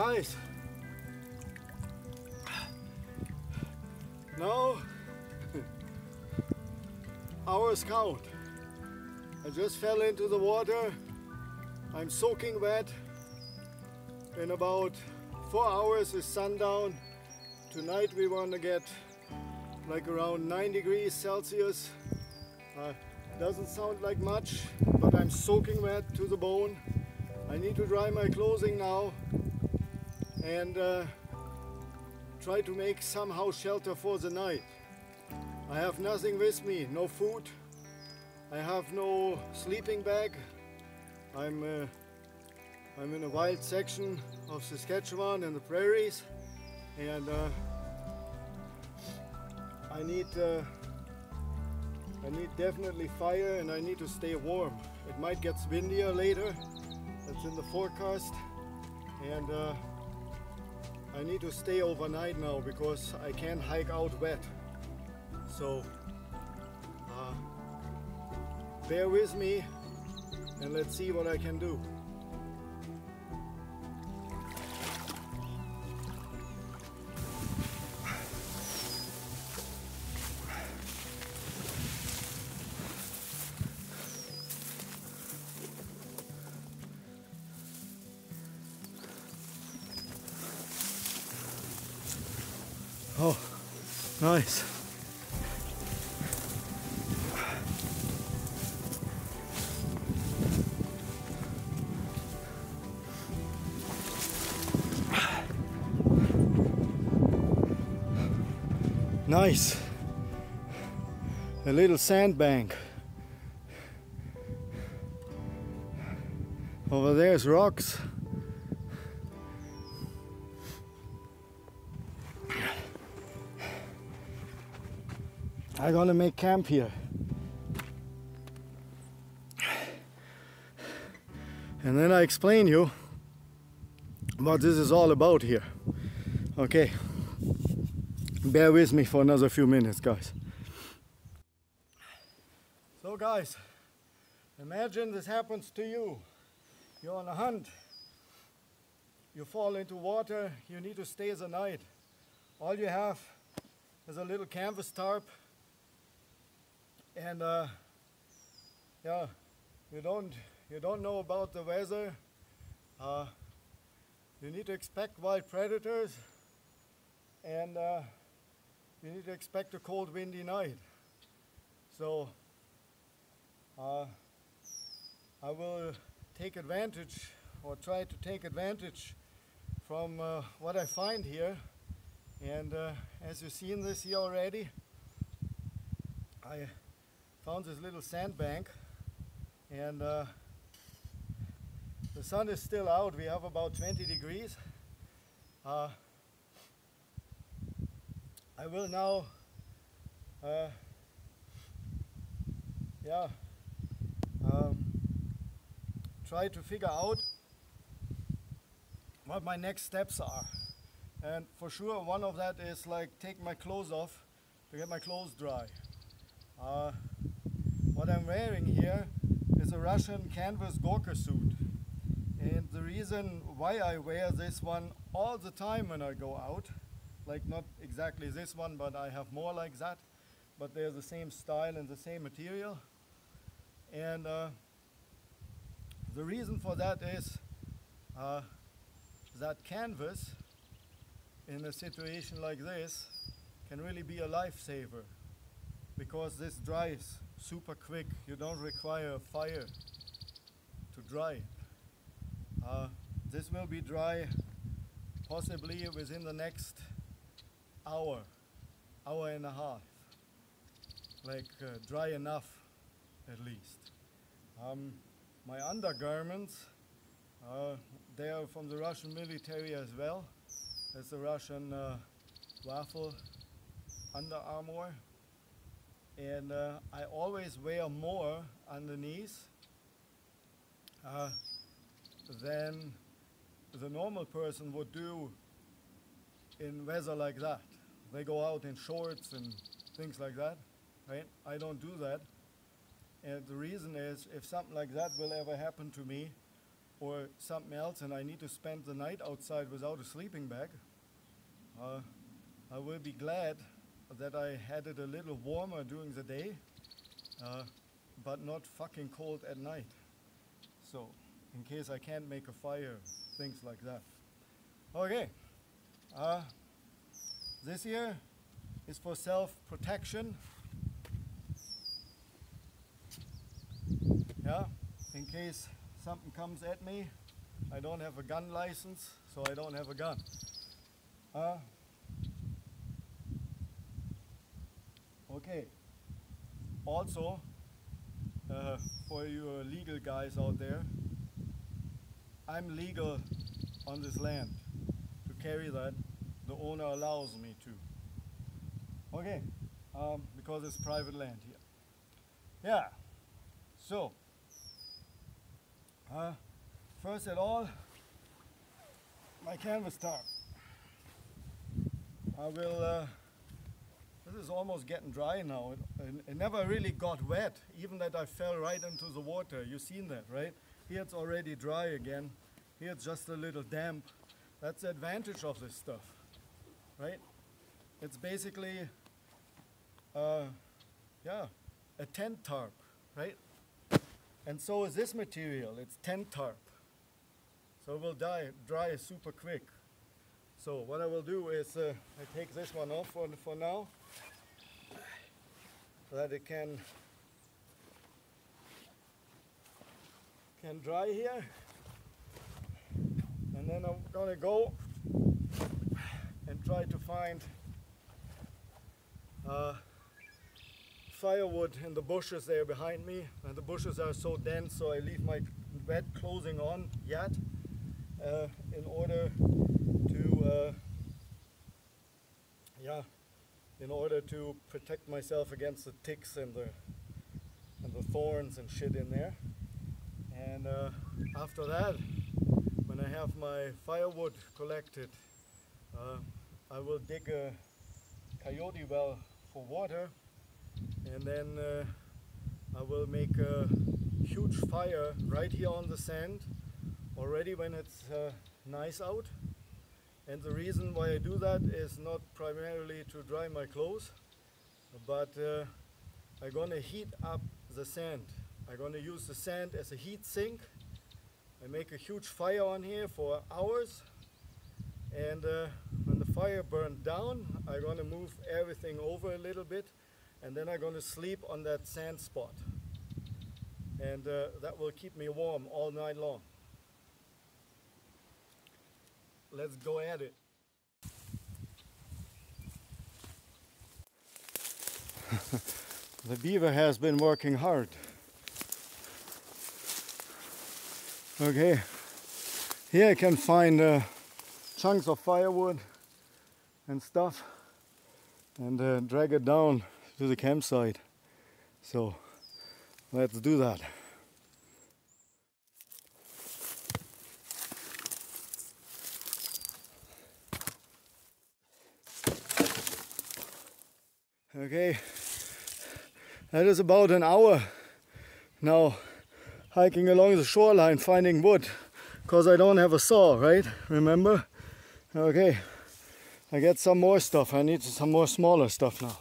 Guys, now hours count. I just fell into the water. I'm soaking wet. In about 4 hours is sundown. Tonight we want to get like around 9 degrees Celsius. Doesn't sound like much, but I'm soaking wet to the bone. I need to dry my clothing now and try to make somehow shelter for the night. I have nothing with me, no food. I have no sleeping bag. I'm in a wild section of Saskatchewan in the prairies, and I need definitely fire, and I need to stay warm. It might get windier later. That's in the forecast, and I need to stay overnight now because I can't hike out wet. So bear with me and let's see what I can do. Oh, nice. Nice. A little sandbank. Over there's rocks. I'm gonna make camp here. And then I explain you what this is all about here. Okay. Bear with me for another few minutes, guys. So guys, imagine this happens to you. You're on a hunt. You fall into water, you need to stay the night. All you have is a little canvas tarp. And yeah, you don't know about the weather. You need to expect wild predators, and you need to expect a cold, windy night. So I will take advantage, or try to take advantage from what I find here. And as you've seen this here already, I found this little sandbank, and the sun is still out. We have about 20 degrees. I will now try to figure out what my next steps are. And for sure one of that is like take my clothes off to get my clothes dry. What I'm wearing here is a Russian canvas Gorka suit. And the reason why I wear this one all the time when I go out, like not exactly this one, but I have more like that, but they're the same style and the same material. And the reason for that is that canvas in a situation like this can really be a lifesaver, because this dries super quick. You don't require a fire to dry it. This will be dry possibly within the next hour and a half, like dry enough at least. My undergarments, they are from the Russian military as well. It's a Russian waffle under armor, and I always wear more underneath than the normal person would do in weather like that. They go out in shorts and things like that, right? I don't do that. And the reason is, if something like that will ever happen to me, or something else and I need to spend the night outside without a sleeping bag, I will be glad that I had it a little warmer during the day, but not fucking cold at night. So, in case I can't make a fire, things like that. Okay, this here is for self-protection. Yeah, in case something comes at me. I don't have a gun license, so I don't have a gun. Okay, also for you legal guys out there, I'm legal on this land to carry that. The owner allows me to. Okay, because it's private land here. Yeah, so first at all, my canvas tarp. I will, this is almost getting dry now. It never really got wet, even that I fell right into the water. You've seen that, right? Here it's already dry again. Here it's just a little damp. That's the advantage of this stuff, right? It's basically, yeah, a tent tarp, right? And so is this material. It's tent tarp. So it will dry super quick. So what I will do is I take this one off for now, so that it can dry here. And then I'm gonna go and try to find firewood in the bushes there behind me, and the bushes are so dense, so I leave my wet clothing on yet in order to in order to protect myself against the ticks and the thorns and shit in there. And after that, when I have my firewood collected, I will dig a coyote well for water. And then I will make a huge fire right here on the sand already when it's nice out. And the reason why I do that is not primarily to dry my clothes, but I'm gonna heat up the sand. I'm gonna use the sand as a heat sink. I make a huge fire on here for hours, and when the fire burned down, I'm gonna move everything over a little bit, and then I'm going to sleep on that sand spot. And that will keep me warm all night long. Let's go at it. The beaver has been working hard. Okay, here I can find chunks of firewood and stuff, and drag it down to the campsite. So let's do that. Okay, that is about an hour now hiking along the shoreline finding wood, because I don't have a saw, right? Remember? Okay, I get some more stuff. I need some more smaller stuff now.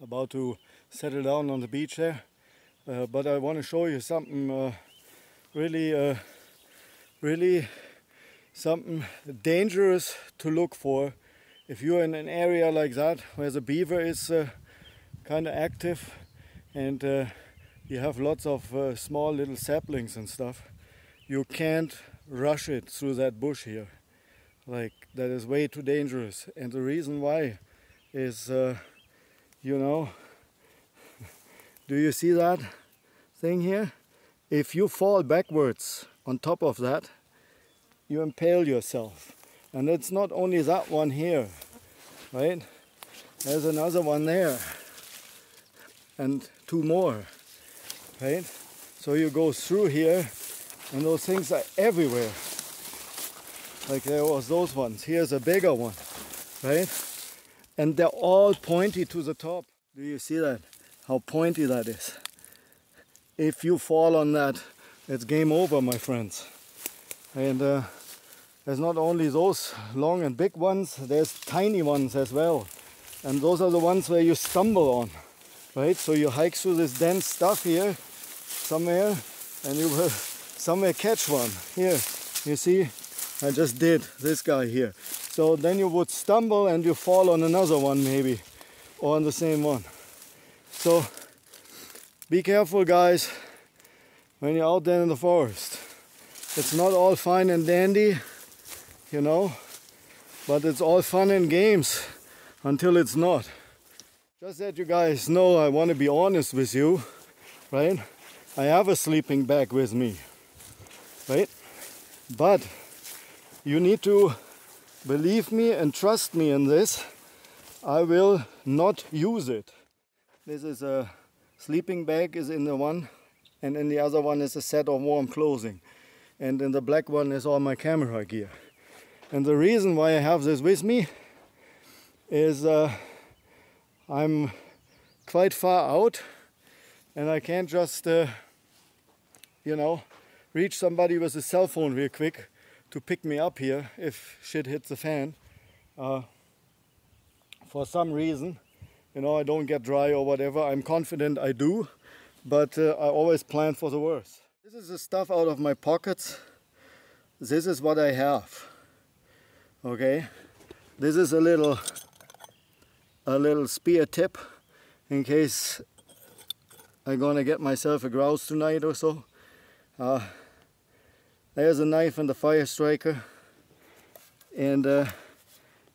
About to settle down on the beach there, but I want to show you something really something dangerous to look for if you're in an area like that where the beaver is kind of active, and you have lots of small little saplings and stuff. You can't rush it through that bush here. Like, that is way too dangerous. And the reason why is you know, do you see that thing here? If you fall backwards on top of that, you impale yourself. And it's not only that one here, right? There's another one there, and two more, right? So you go through here, and those things are everywhere. Like there was those ones. Here's a bigger one, right? And they're all pointy to the top. Do you see that? How pointy that is? If you fall on that, it's game over, my friends. And there's not only those long and big ones, there's tiny ones as well. And those are the ones where you stumble on, right? So you hike through this dense stuff here somewhere, and you will somewhere catch one. Here, you see, I just did this guy here. So then you would stumble and you fall on another one maybe, or on the same one. So be careful, guys, when you're out there in the forest. It's not all fine and dandy, you know, but it's all fun and games until it's not. Just that you guys know, I want to be honest with you, right? I have a sleeping bag with me, right? But you need to believe me and trust me in this. I will not use it. This is a sleeping bag is in the one, and in the other one is a set of warm clothing. And in the black one is all my camera gear. And the reason why I have this with me is I'm quite far out and I can't just, you know, reach somebody with a cell phone real quick to pick me up here if shit hits the fan. For some reason, you know, I don't get dry or whatever. I'm confident I do, but I always plan for the worst. This is the stuff out of my pockets. This is what I have. Okay, this is a little spear tip in case I'm gonna get myself a grouse tonight or so. There's a knife and a fire striker, and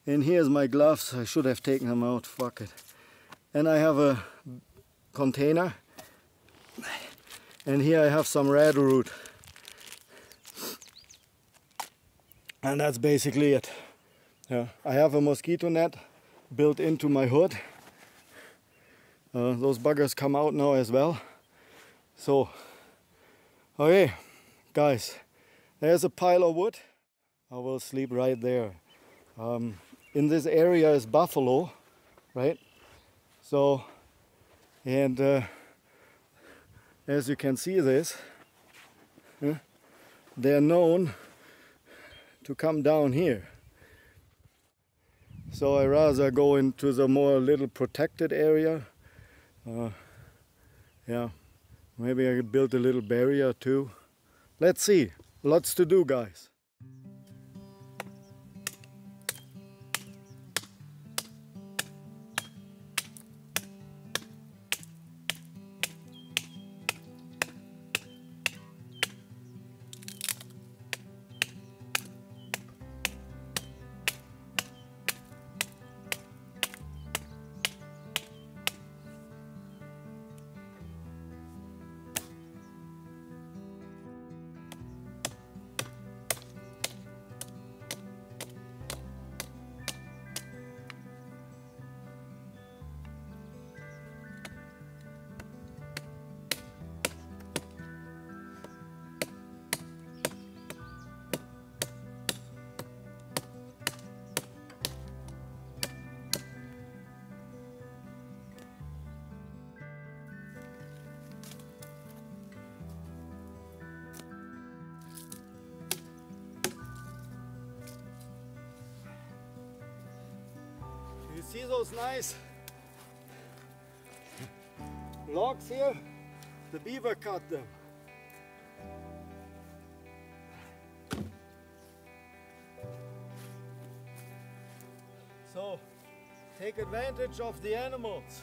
here's my gloves. I should have taken them out. Fuck it. And I have a container. And here I have some red root. And that's basically it. Yeah. I have a mosquito net built into my hood. Those buggers come out now as well. So, okay, guys, there's a pile of wood. I will sleep right there. In this area is buffalo, right? So, and as you can see this, they're known to come down here. So I rather go into the more little protected area. Yeah, maybe I could build a little barrier too. Let's see, lots to do, guys. You see those nice logs here? The beaver cut them. So take advantage of the animals.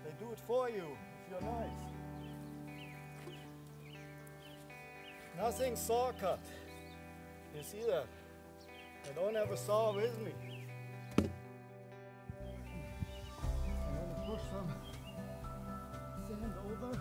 They do it for you if you're nice. Nothing saw cut. You see that? I don't have a saw with me. I'm gonna push some sand over.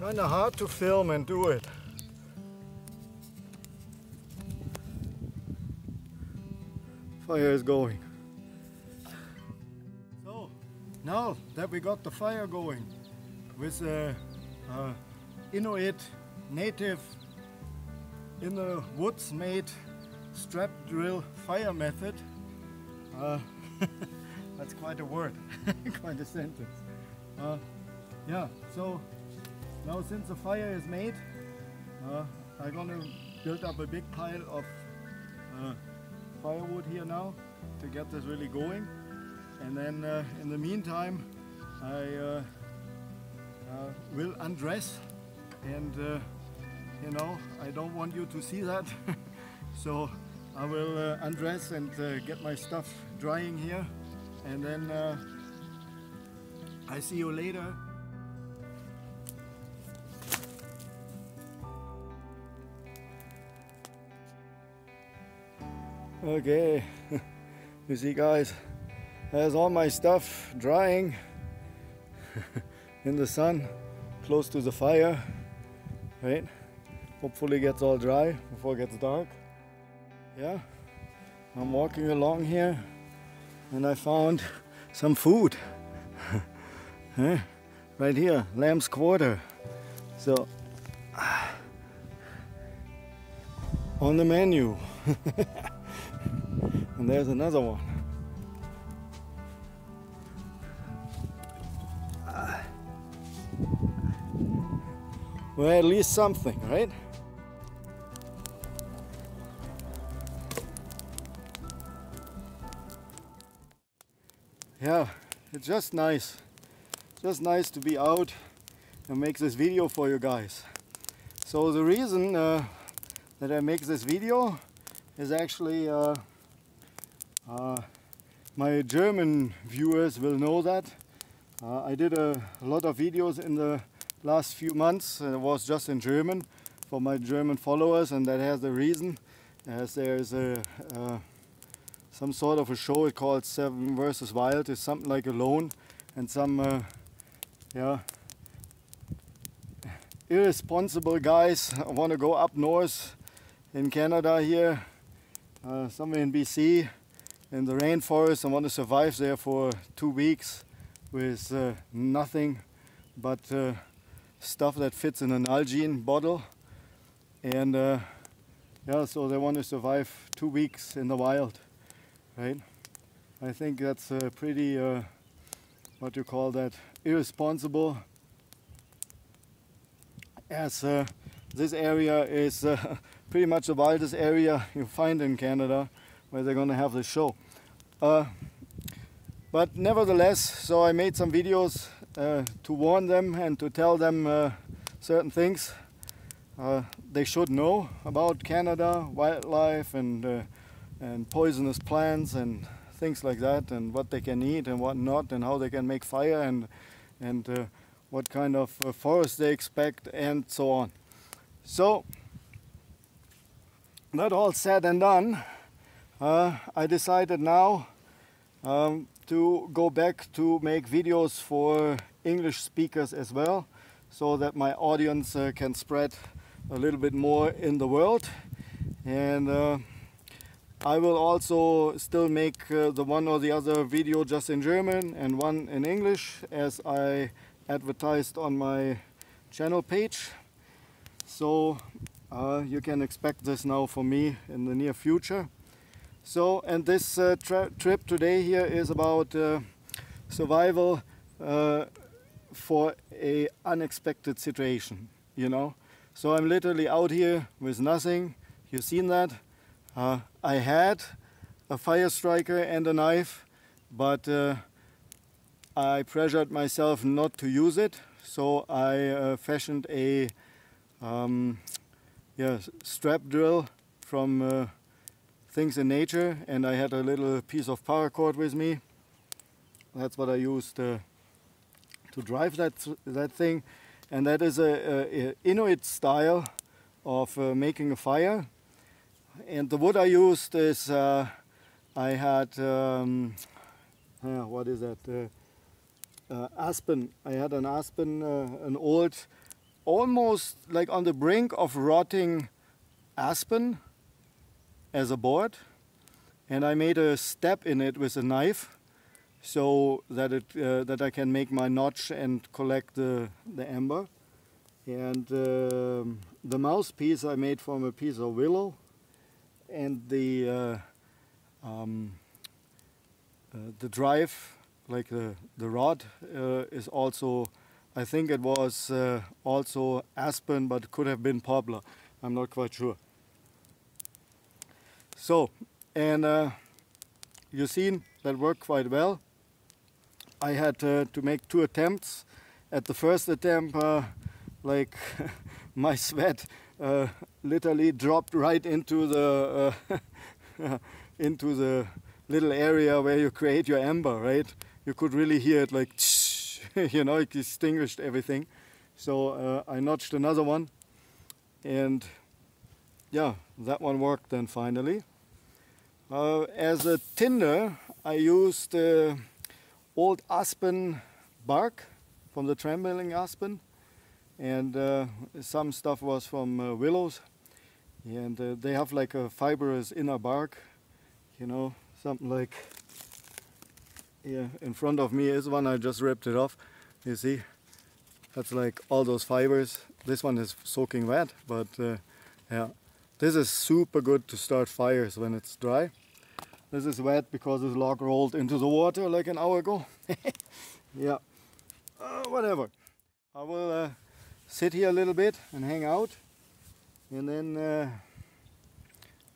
Kind of hard to film and do it. Fire is going. So now that we got the fire going with the Inuit native in the woods made strap drill fire method, that's quite a word, quite a sentence. Yeah, so now since the fire is made, I'm gonna build up a big pile of firewood here now to get this really going. And then in the meantime, I will undress, and you know, I don't want you to see that. So I will undress and get my stuff drying here, and then I see you later. Okay, you see guys, there's all my stuff drying in the sun close to the fire, right? Hopefully it gets all dry before it gets dark. Yeah, I'm walking along here and I found some food right here, lamb's quarter. So on the menu. And there's another one. Well, at least something, right? Yeah, it's just nice. Just nice to be out and make this video for you guys. So the reason that I make this video is actually my German viewers will know that. I did a lot of videos in the last few months, and it was just in German for my German followers, and that has a reason, as there's some sort of a show it called Seven vs. Wild. It's something like Alone, and some yeah, irresponsible guys want to go up north in Canada here, somewhere in BC, in the rainforest, and want to survive there for 2 weeks with nothing but stuff that fits in an Nalgene bottle. And Yeah, so they want to survive 2 weeks in the wild, right? I think that's pretty, what you call that, irresponsible, as this area is pretty much the wildest area you find in Canada where they're going to have the show. But nevertheless, so I made some videos to warn them and to tell them certain things they should know about Canada, wildlife and poisonous plants and things like that, and what they can eat and what not, and how they can make fire, and what kind of forest they expect, and so on. So, that all said and done, I decided now to go back to make videos for English speakers as well, so that my audience can spread a little bit more in the world. And I will also still make the one or the other video just in German and one in English, as I advertised on my channel page. So you can expect this now from me in the near future. So, and this trip today here is about survival for a unexpected situation, you know. So I'm literally out here with nothing. You've seen that. I had a fire striker and a knife, but I pressured myself not to use it. So I fashioned a strap drill from things in nature, and I had a little piece of paracord with me. That's what I used to drive that thing, and that is a Inuit style of making a fire. And the wood I used is I had what is that? Aspen. I had an aspen, an old, almost like on the brink of rotting aspen as a board, and I made a step in it with a knife, so that that I can make my notch and collect the ember. And the mouthpiece I made from a piece of willow, and the drive, like the rod, is also, I think it was also aspen, but it could have been poplar. I'm not quite sure. So, and you've seen that worked quite well. I had to make 2 attempts. At the first attempt, like my sweat literally dropped right into the into the little area where you create your ember, right? You could really hear it like, you know, it extinguished everything. So I notched another one, and yeah, that one worked then finally. As a tinder, I used old aspen bark from the trembling aspen, and some stuff was from willows, and they have like a fibrous inner bark, you know, something like, yeah, in front of me is one. I just ripped it off, you see, that's like all those fibers. This one is soaking wet, but yeah, this is super good to start fires when it's dry. This is wet because this log rolled into the water like an hour ago. Yeah, whatever. I will sit here a little bit and hang out, and then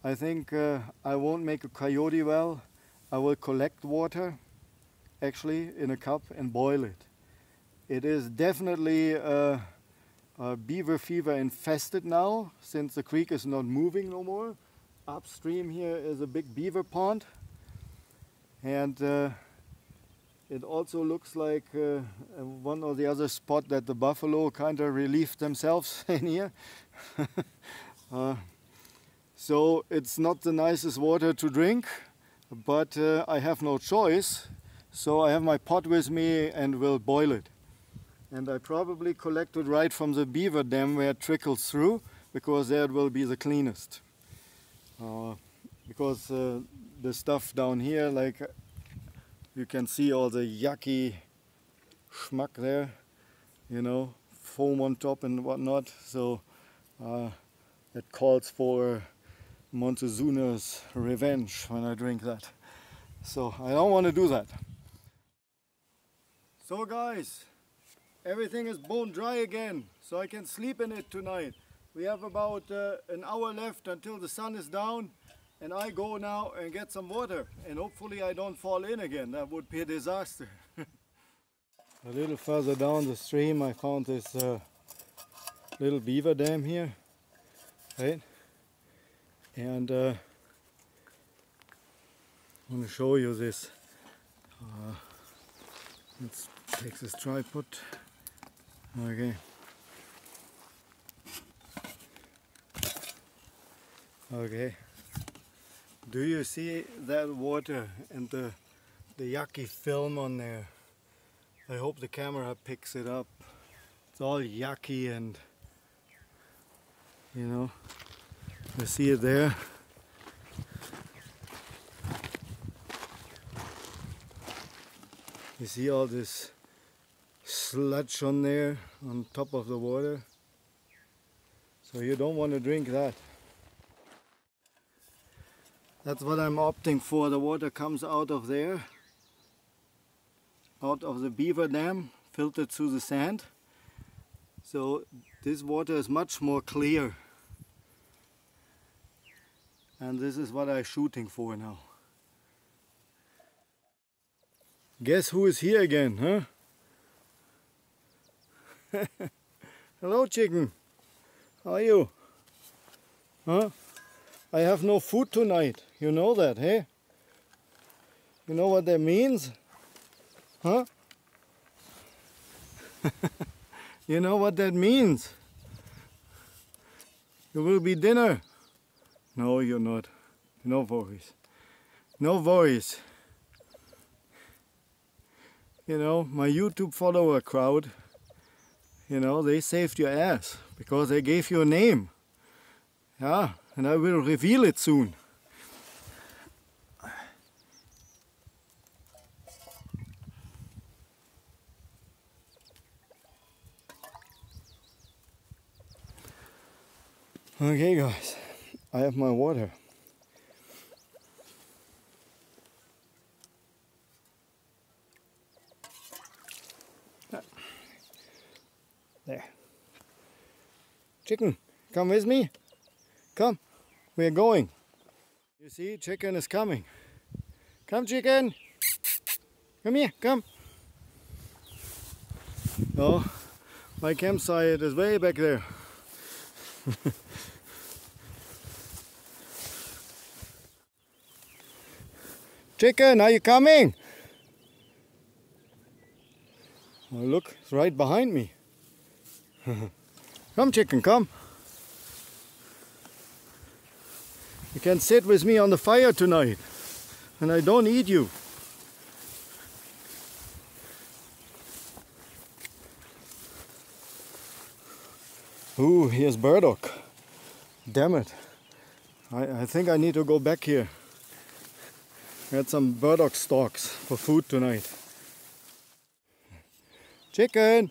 I think I won't make a coyote well. I will collect water actually in a cup and boil it. It is definitely beaver fever infested now, since the creek is not moving no more. Upstream here is a big beaver pond, and it also looks like one or the other spot that the buffalo kind of relieved themselves in here. So it's not the nicest water to drink, but I have no choice, so I have my pot with me and will boil it. And I probably collect it right from the beaver dam where it trickles through, because there it will be the cleanest. Because the stuff down here, like you can see all the yucky schmuck there, you know, foam on top and whatnot. So it calls for Montezuma's revenge when I drink that. So I don't want to do that. So guys, everything is bone dry again, so I can sleep in it tonight. We have about an hour left until the sun is down, and I go now and get some water, and hopefully I don't fall in again. That would be a disaster. A little further down the stream I found this little beaver dam here, right? And I'm going to show you this. Let's take this tripod. Okay. Okay. Do you see that water and the yucky film on there? I hope the camera picks it up. It's all yucky and, you know, you see it there. You see all this sludge on there on top of the water. So you don't want to drink that. That's what I'm opting for. The water comes out of there, out of the beaver dam, filtered through the sand. So this water is much more clear. And this is what I'm shooting for now. Guess who is here again, huh? Hello, chicken. How are you? Huh? I have no food tonight. You know that, hey? You know what that means? Huh? You know what that means? There will be dinner. No, you're not. No worries. No worries. You know, my YouTube follower crowd, you know, they saved your ass because they gave you a name. Yeah, and I will reveal it soon. Okay guys, I have my water. There. Chicken, come with me. Come, we're going. You see, chicken is coming. Come, chicken. Come here, come. Oh, my campsite is way back there. Chicken, are you coming? Oh, look, it's right behind me. Come, chicken, come. You can sit with me on the fire tonight, and I don't eat you. Ooh, here's burdock. Damn it. I think I need to go back here. I had some burdock stalks for food tonight. Chicken!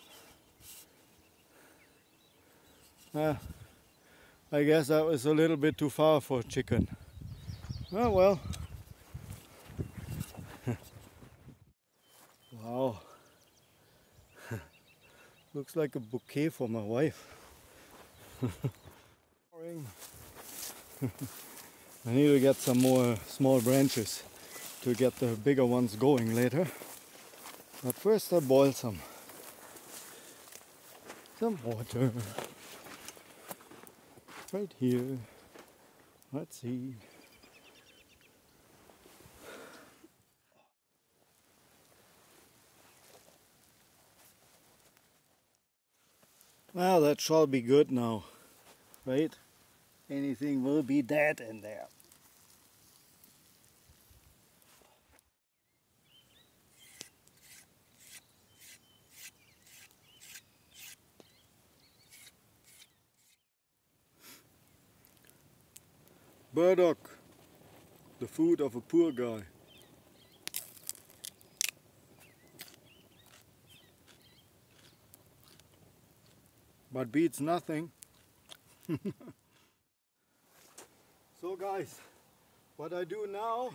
I guess that was a little bit too far for chicken. Oh well. Wow. Looks like a bouquet for my wife. I need to get some more small branches to get the bigger ones going later. But first I boil some water. Right here. Let's see. Well, that shall be good now, right? Anything will be dead in there. Burdock, the food of a poor guy. But beats nothing. So guys, what I do now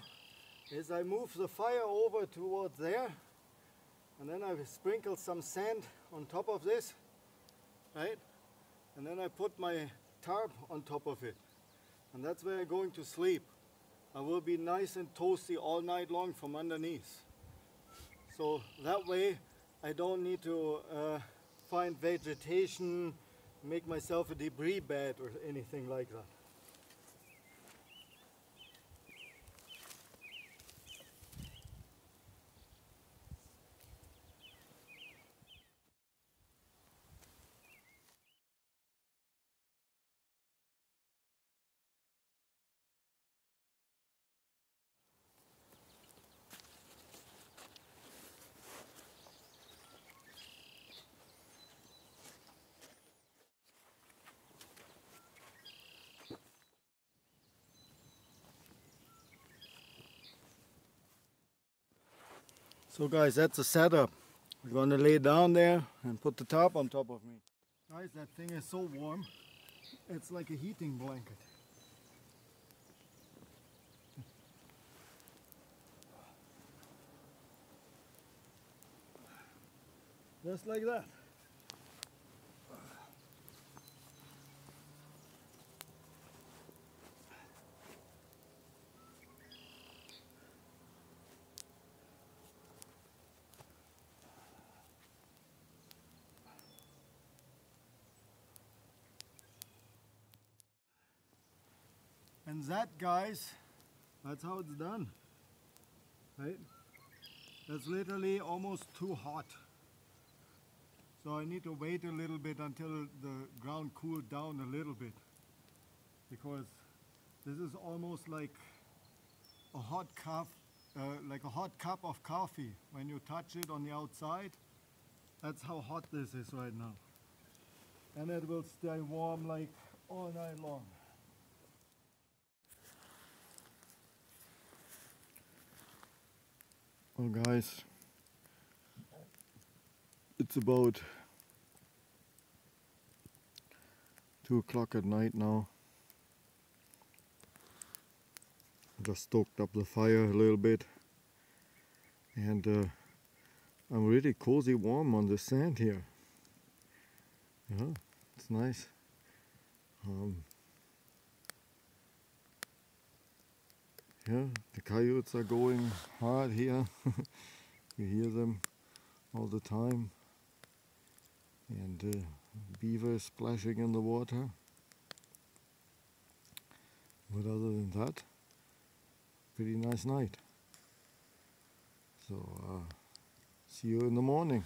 is I move the fire over towards there, and then I sprinkle some sand on top of this, right? And then I put my tarp on top of it. And that's where I'm going to sleep. I will be nice and toasty all night long from underneath. So that way I don't need to find vegetation, make myself a debris bed or anything like that. So guys, that's the setup. We're going to lay down there and put the tarp on top of me. Guys, that thing is so warm. It's like a heating blanket. Just like that. And that, guys, that's how it's done, right? That's literally almost too hot. So I need to wait a little bit until the ground cooled down a little bit, because this is almost like a hot cup, of coffee. When you touch it on the outside, that's how hot this is right now. And it will stay warm like all night long. Well guys, it's about 2 o'clock at night now. Just stoked up the fire a little bit, and I'm really cozy warm on the sand here. Yeah, it's nice. Yeah, the coyotes are going hard here. You hear them all the time, and beaver splashing in the water. But other than that, pretty nice night. So see you in the morning.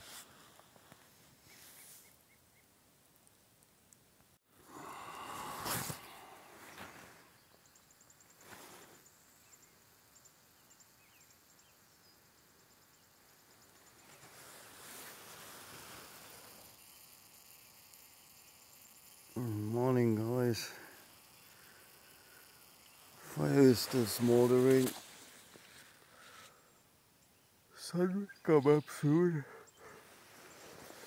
Morning guys. Fire is still smoldering. Sun will come up soon.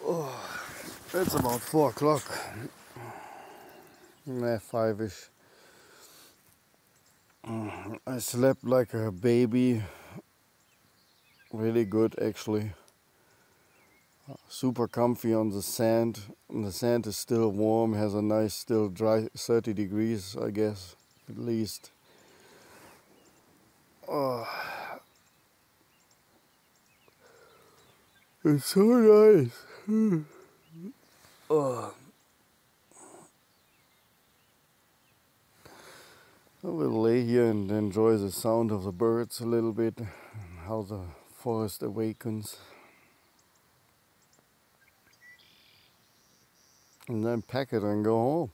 Oh, it's about 4 o'clock. Nah, 5ish. I slept like a baby. Really good actually. Super comfy on the sand. And the sand is still warm, has a nice still dry 30 degrees I guess, at least. Oh, it's so nice. Oh. I will lay here and enjoy the sound of the birds a little bit, and how the forest awakens. And then pack it and go home.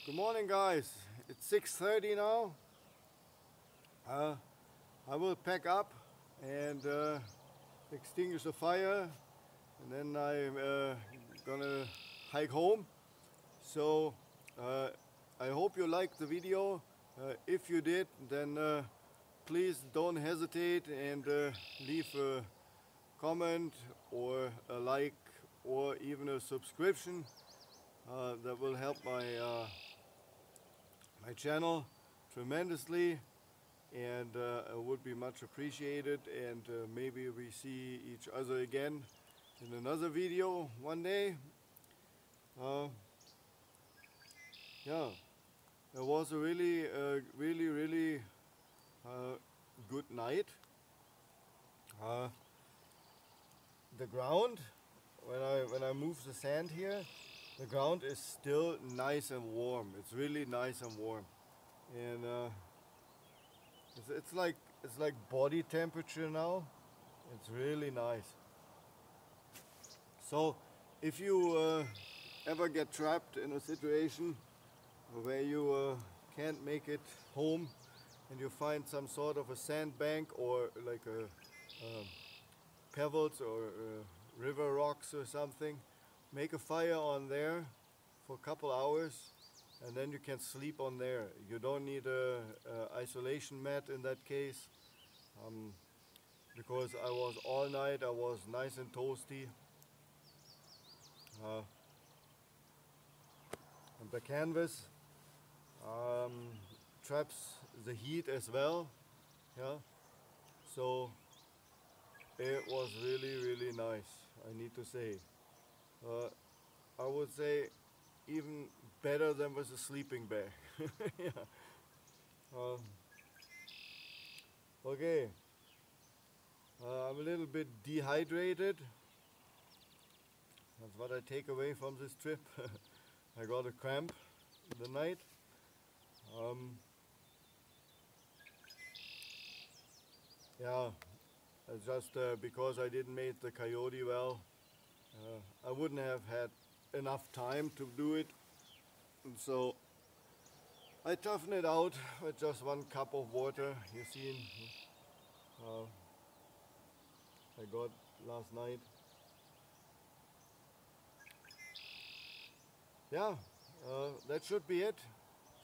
Good morning guys, it's 6:30 now. I will pack up and extinguish the fire, and then I'm gonna hike home. So I hope you liked the video. If you did, then please don't hesitate and leave a comment or a like or even a subscription. That will help my my channel tremendously, and it would be much appreciated. And maybe we see each other again in another video one day. Yeah, it was a really good night. The ground, when I move the sand here, the ground is still nice and warm. It's really nice and warm, and it's like body temperature now. It's really nice. So if you ever get trapped in a situation where you can't make it home, and you find some sort of a sandbank or like a pebbles or river rocks or something, make a fire on there for a couple hours, and then you can sleep on there. You don't need a isolation mat in that case, because I was all night, I was nice and toasty. And the canvas traps the heat as well. Yeah, so it was really nice, I need to say. I would say even better than with a sleeping bag. Yeah. Okay, I'm a little bit dehydrated. That's what I take away from this trip. I got a cramp in the night. Yeah, just because I didn't make the coyote well, I wouldn't have had enough time to do it, and so I toughened it out with just 1 cup of water. You see, I got last night. Yeah, that should be it.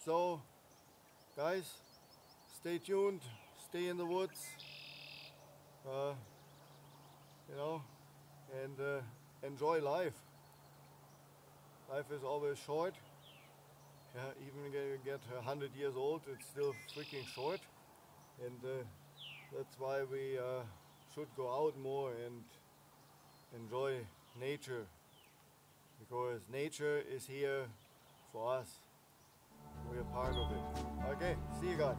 So guys, stay tuned, stay in the woods, you know, and enjoy life. Life is always short. Yeah, even when you get 100 years old, it's still freaking short, and that's why we should go out more and enjoy nature, because nature is here for us. We're part of it. Okay, see you guys.